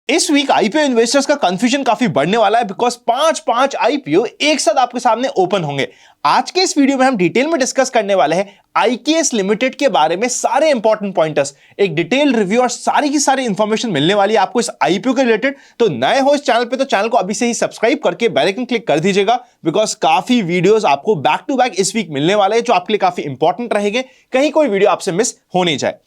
इस week IPO investors का confusion काफी बढ़ने वाला है बिकॉज पांच आईपीओ एक साथ आपके सामने ओपन होंगे। आज के इस वीडियो में हम डिटेल में डिस्कस करने वाले हैं आईकेएस लिमिटेड के बारे में सारे इंपॉर्टेंट पॉइंटर्स, एक डिटेल रिव्यू और सारी की सारी इंफॉर्मेशन मिलने वाली है आपको इस आईपीओ के रिलेटेड। तो नए हो इस चैनल पे तो चैनल को अभी से ही सब्सक्राइब करके बेल आइकन क्लिक कर दीजिएगा बिकॉज काफी वीडियोस आपको बैक टू बैक इस वीक मिलने वाले हैं जो आपके लिए काफी इंपॉर्टेंट रहेंगे, कहीं कोई वीडियो आपसे मिस हो नहीं जाए।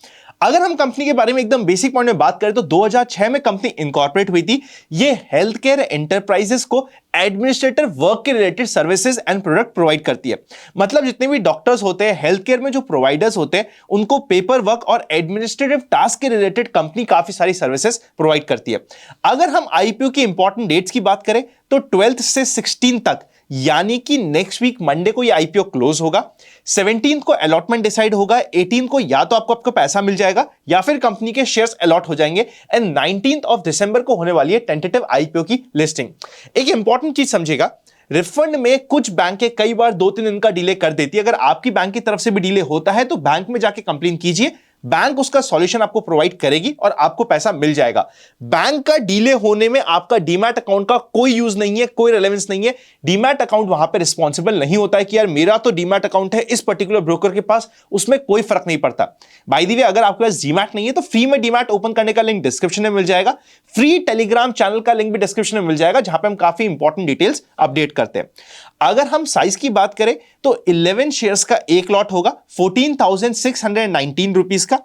अगर हम कंपनी के बारे में एकदम बेसिक पॉइंट में बात करें तो 2006 में कंपनी इनकॉर्पोरेट हुई थी। ये हेल्थ केयर एंटरप्राइजेस को एडमिनिस्ट्रेटर वर्क के related services and product provide करती है। मतलब जितने भी डॉक्टर्स होते हैं, हेल्थ केयर में जो प्रोवाइडर्स होते हैं, उनको पेपर वर्क और एडमिनिस्ट्रेटिव टास्क के रिलेटेड कंपनी काफी सारी सर्विसेज प्रोवाइड करती है। अगर हम आईपीओ की इंपॉर्टेंट डेट्स की बात करें तो 12 से 16 तक, यानी कि नेक्स्ट वीक मंडे को ये आईपीओ क्लोज होगा। 17 को अलॉटमेंट डिसाइड होगा, 18 को या तो आपका पैसा मिल जाएगा या फिर कंपनी के शेयर्स अलॉट हो जाएंगे एंड 19 ऑफ दिसंबर को होने वाली है टेंटेटिव आईपीओ की लिस्टिंग। एक इंपॉर्टेंट चीज समझिएगा, रिफंड में कुछ बैंकें कई बार 2-3 दिन का डिले कर देती है। अगर आपकी बैंक की तरफ से भी डिले होता है तो बैंक में जाके कंप्लेन कीजिए, बैंक उसका सॉल्यूशन आपको प्रोवाइड करेगी और आपको पैसा मिल जाएगा। बैंक का डिले होने में आपका डीमैट अकाउंट का कोई यूज नहीं है, कोई रेलेवेंस नहीं है। डीमैट अकाउंट वहां पे रिस्पॉन्सिबल नहीं होता है कि यार मेरा तो डीमैट अकाउंट है इस पर्टिकुलर ब्रोकर के पास, उसमें कोई फर्क नहीं पड़ता। बाय द वे, अगर आपके पास डीमैट नहीं है तो फ्री में डीमैट ओपन करने का लिंक डिस्क्रिप्शन में मिल जाएगा। फ्री टेलीग्राम चैनल का लिंक भी डिस्क्रिप्शन में मिल जाएगा जहां पे हम काफी इंपॉर्टेंट डिटेल्स अपडेट करते हैं। अगर हम साइज की बात करें तो 11 शेयर्स का एक लॉट होगा 14,619 रुपीज का।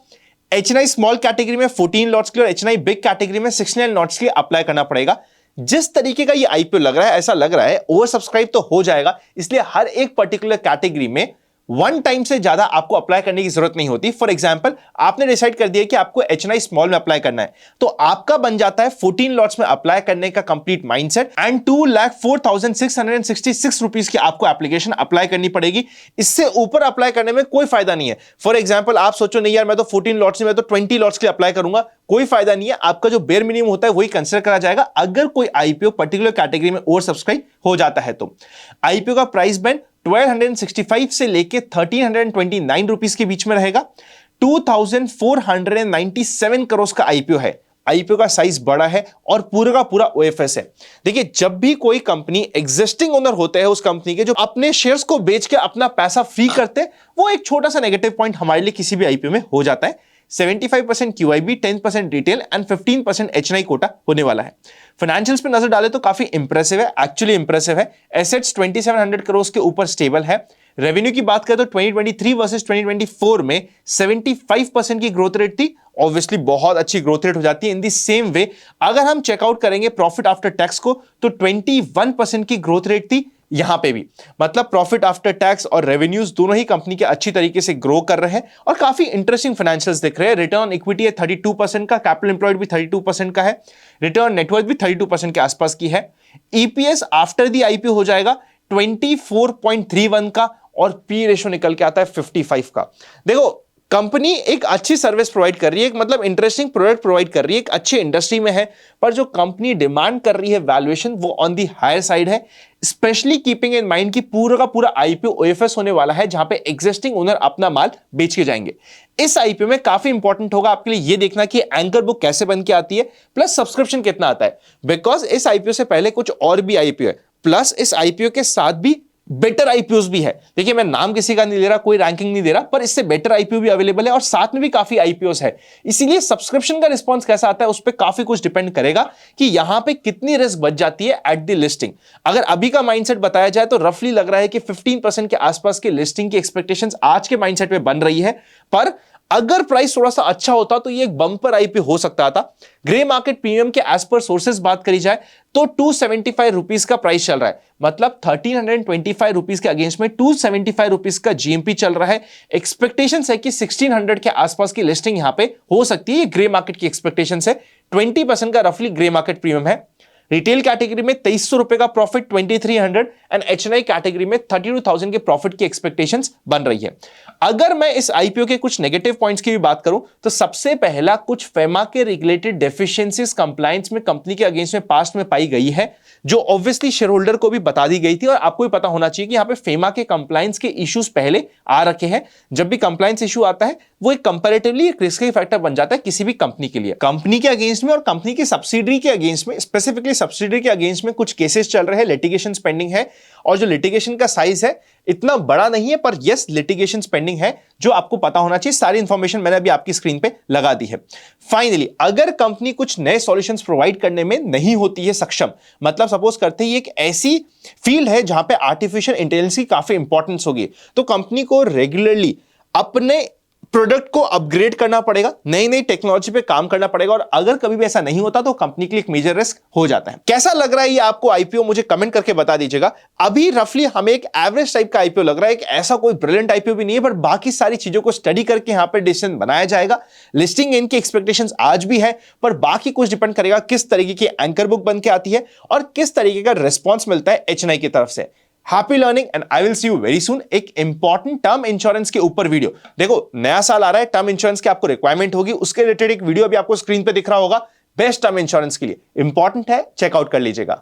एचएनआई स्मॉल कैटेगरी में 14 लॉट्स के लिए और एचएनआई बिग कैटेगरी में 69 लॉट्स के लिए अप्लाई करना पड़ेगा। जिस तरीके का ये आईपीओ लग रहा है, ऐसा लग रहा है ओवर सब्सक्राइब तो हो जाएगा, इसलिए हर एक पर्टिकुलर कैटेगरी में वन टाइम से ज्यादा आपको अप्लाई करने की जरूरत नहीं होती। फॉर एग्जांपल, आपने डिसाइड कर दिया कि आपको एचएनआई स्मॉल में अप्लाई करना है तो आपका बन जाता है 14 लॉट्स में अप्लाई करने का कंप्लीट माइंडसेट एंड 2,04,666 रुपीज की आपको एप्लीकेशन अप्लाई करनी पड़ेगी। इससे ऊपर अप्लाई करने में कोई फायदा नहीं है। फॉर एग्जाम्पल, आप सोचो नहीं यार मैं तो 14 लॉट्स में, मैं तो 20 लॉट्स के लिए अप्लाई करूंगा, कोई फायदा नहीं है। आपका जो बेयर मिनिमम होता है वही कंसिडर करा जाएगा अगर कोई आईपीओ पर्टिकुलर कैटेगरी में ओवर सब्सक्राइब हो जाता है तो। आईपीओ का प्राइस बैंड 1265 से लेके 1329 रुपीस के बीच में रहेगा। 2497 करोड़ का आईपीओ है। आईपीओ का साइज बड़ा है और पूरा का पूरा ओएफएस है। देखिए, जब भी कोई कंपनी एग्जिस्टिंग ओनर होते हैं उस कंपनी के, जो अपने शेयर्स को बेच के अपना पैसा फ्री करते हैं, वो एक छोटा सा नेगेटिव पॉइंट हमारे लिए किसी भी आईपीओ में हो जाता है। 75% QIB, 10% retail and 15% HNI quota होने वाला है। फाइनेंशियल्स पे नजर डाले तो काफी इंप्रेसिव है, एक्चुअली इंप्रेसिव है। एसेट्स 2700 करोड़ के ऊपर स्टेबल है। रेवेन्यू की बात करें तो 2023 वर्सेस 2024 में 75% की ग्रोथ रेट थी। ऑब्वियसली बहुत अच्छी ग्रोथ रेट हो जाती है। इन दी सेम वे अगर हम चेकआउट करेंगे प्रॉफिट आफ्टर टैक्स को तो 21% की ग्रोथ रेट थी यहां पे भी। मतलब प्रॉफिट आफ्टर टैक्स और रेवेन्यूज दोनों ही कंपनी के अच्छी तरीके से ग्रो कर रहे हैं और काफी इंटरेस्टिंग फाइनेंशियल्स दिख रहे हैं। रिटर्न ऑन इक्विटी है 32% का, कैपिटल एम्प्लॉयड भी 32% का है, रिटर्न नेटवर्थ भी 32% के आसपास की है। ईपीएस आफ्टर दी आईपीओ हो जाएगा 24.31 का और पी रेशियो निकल के आता है 55 का। देखो, कंपनी एक अच्छी सर्विस प्रोवाइड कर रही है, मतलब इंटरेस्टिंग प्रोडक्ट प्रोवाइड कर रही है, एक अच्छी इंडस्ट्री में है, पर जो कंपनी डिमांड कर रही है वैल्यूएशन वो ऑन दी हायर साइड है। स्पेशली कीपिंग इन माइंड कि पूरा का पूरा आईपीओ ओएफएस होने वाला है जहां पे एग्जिस्टिंग ओनर अपना माल बेच के जाएंगे। इस आईपीओ में काफी इंपॉर्टेंट होगा आपके लिए ये देखना कि एंकर बुक कैसे बन के आती है, प्लस सब्सक्रिप्शन कितना आता है। बिकॉज इस आईपीओ से पहले कुछ और भी आईपीओ है, प्लस इस आईपीओ के साथ भी बेटर आईपीओस भी है। देखिए, मैं नाम किसी का नहीं ले रहा, कोई रैंकिंग नहीं दे रहा, पर इससे बेटर आईपीओ भी अवेलेबल है और साथ में भी काफी आईपीओस है। इसीलिए सब्सक्रिप्शन का रिस्पांस कैसा आता है उस पर काफी कुछ डिपेंड करेगा कि यहां पे कितनी रिस्क बच जाती है एट द लिस्टिंग। अगर अभी का माइंडसेट बताया जाए तो रफली लग रहा है कि 15% के आसपास के लिस्टिंग की एक्सपेक्टेशंस आज के माइंडसेट में बन रही है, पर अगर प्राइस थोड़ा सा अच्छा होता तो ये एक बंपर आईपीओ हो सकता था। ग्रे मार्केट प्रीमियम के एज पर सोर्सेज बात करी जाए तो 275 रुपीस का प्राइस चल रहा है, मतलब 1325 रुपीस के अगेंस्ट में 275 रुपीस का जीएमपी चल रहा है। एक्सपेक्टेशंस है कि 1600 के आसपास की लिस्टिंग यहां पे हो सकती है। ये ग्रे मार्केट की एक्सपेक्टेशंस है। 20% का रफली ग्रे मार्केट प्रीमियम है। रिटेल कैटेगरी में 2300 रुपए का प्रॉफिट 2300 एंड एचएनआई कैटेगरी में 32,000 के प्रॉफिट की एक्सपेक्टेशंस बन रही है। अगर मैं इस आईपीओ के कुछ नेगेटिव पॉइंट्स की भी बात करूं तो सबसे पहला कुछ फेमा के रेगुलेटेड डेफिशिएंसीज कंप्लायंस में कंपनी के अगेंस्ट में पास्ट में पाई गई है, जो ऑब्वियसली शेयर होल्डर को भी बता दी गई थी और आपको भी पता होना चाहिए कि यहां पे फेमा के कंप्लायंस के इश्यूज पहले आ रखे हैं। जब भी कंप्लायंस इशू आता है वो एक कंपैरेटिवली एक रिस्की फैक्टर बन जाता है किसी भी कंपनी के लिए। कंपनी के अगेंस्ट में और कंपनी की सब्सिडरी के अगेंस्ट में, स्पेसिफिकली सब्सिडरी के अगेंस्ट में कुछ केसेस चल रहे हैं, लिटिगेशन पेंडिंग है और जो लिटिगेशन का साइज है इतना बड़ा नहीं है, पर यस लिटिगेशन पेंडिंग है जो आपको पता होना चाहिए। सारी इंफॉर्मेशन मैंने अभी आपकी स्क्रीन पे लगा दी है। फाइनली अगर कंपनी कुछ नए सॉल्यूशंस प्रोवाइड करने में नहीं होती है सक्षम, मतलब सपोज करते ही एक ऐसी फील्ड है जहां पे आर्टिफिशियल इंटेलिजेंस की काफी इंपॉर्टेंस होगी, तो कंपनी को रेगुलरली अपने प्रोडक्ट को अपग्रेड करना पड़ेगा, नई नई टेक्नोलॉजी पे काम करना पड़ेगा और अगर कभी भी ऐसा नहीं होता तो कंपनी के लिए एक मेजर रिस्क हो जाता है। कैसा लग रहा है ये आपको आईपीओ, मुझे कमेंट करके बता दीजिएगा। अभी रफली हमें एक एवरेज टाइप का आईपीओ लग रहा है, एक ऐसा कोई ब्रिलियंट आईपीओ भी नहीं है, पर बाकी सारी चीजों को स्टडी करके यहां पर डिसीजन बनाया जाएगा। लिस्टिंग इनकी एक्सपेक्टेशंस आज भी है, पर बाकी कुछ डिपेंड करेगा किस तरीके की एंकर बुक बन के आती है और किस तरीके का रिस्पॉन्स मिलता है एचएनआई की तरफ से। Happy learning and I will see you very soon. एक इंपॉर्टेंट टर्म इंश्योरेंस के ऊपर वीडियो, देखो नया साल आ रहा है, टर्म इंश्योरेंस की आपको रिक्वायरमेंट होगी, उसके रिलेटेड एक वीडियो भी आपको स्क्रीन पे दिख रहा होगा, बेस्ट टर्म इंश्योरेंस के लिए इंपॉर्टेंट है, चेकआउट कर लीजिएगा।